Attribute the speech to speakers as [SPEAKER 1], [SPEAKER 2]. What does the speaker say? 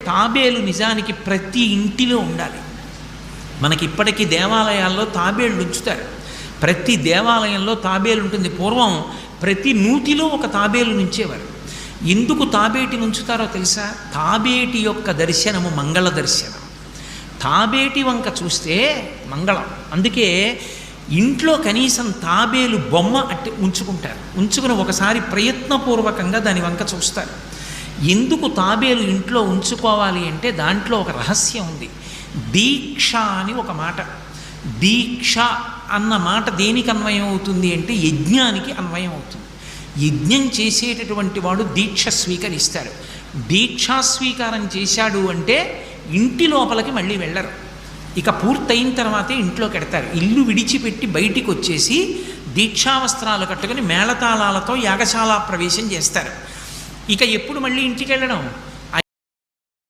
[SPEAKER 1] తాబేలు నిజానికి ప్రతి ఇంటిలో ఉండాలి. మనకి ఇప్పటికీ దేవాలయాల్లో తాబేళ్ళు ఉంచుతారు. ప్రతి దేవాలయంలో తాబేలు ఉంటుంది. పూర్వం ప్రతి నూతిలో ఒక తాబేలు నుంచేవారు. ఎందుకు తాబేటిని ఉంచుతారో తెలుసా? తాబేటి యొక్క దర్శనము మంగళ దర్శనం. తాబేటి వంక చూస్తే మంగళం. అందుకే ఇంట్లో కనీసం తాబేలు బొమ్మ అట్టి ఉంచుకుంటారు. ఉంచుకుని ఒకసారి ప్రయత్నపూర్వకంగా దాని వంక చూస్తారు. ఎందుకు తాబేలు ఇంట్లో ఉంచుకోవాలి అంటే దాంట్లో ఒక రహస్యం ఉంది. దీక్ష అని ఒక మాట. దీక్ష అన్న మాట దేనికి అన్వయం అవుతుంది అంటే యజ్ఞానికి అన్వయం అవుతుంది. యజ్ఞం చేసేటటువంటి వాడు దీక్ష స్వీకరిస్తాడు. దీక్షా స్వీకారం చేశాడు అంటే ఇంటి లోపలికి మళ్ళీ వెళ్ళరు. ఇక పూర్తయిన తర్వాతే ఇంట్లో కడతారు. ఇల్లు విడిచిపెట్టి బయటికి వచ్చేసి దీక్షావస్త్రాలు కట్టుకుని మేళతాళాలతో యాగశాల ప్రవేశం చేస్తారు. ఇక ఎప్పుడు మళ్ళీ ఇంటికి వెళ్ళడం?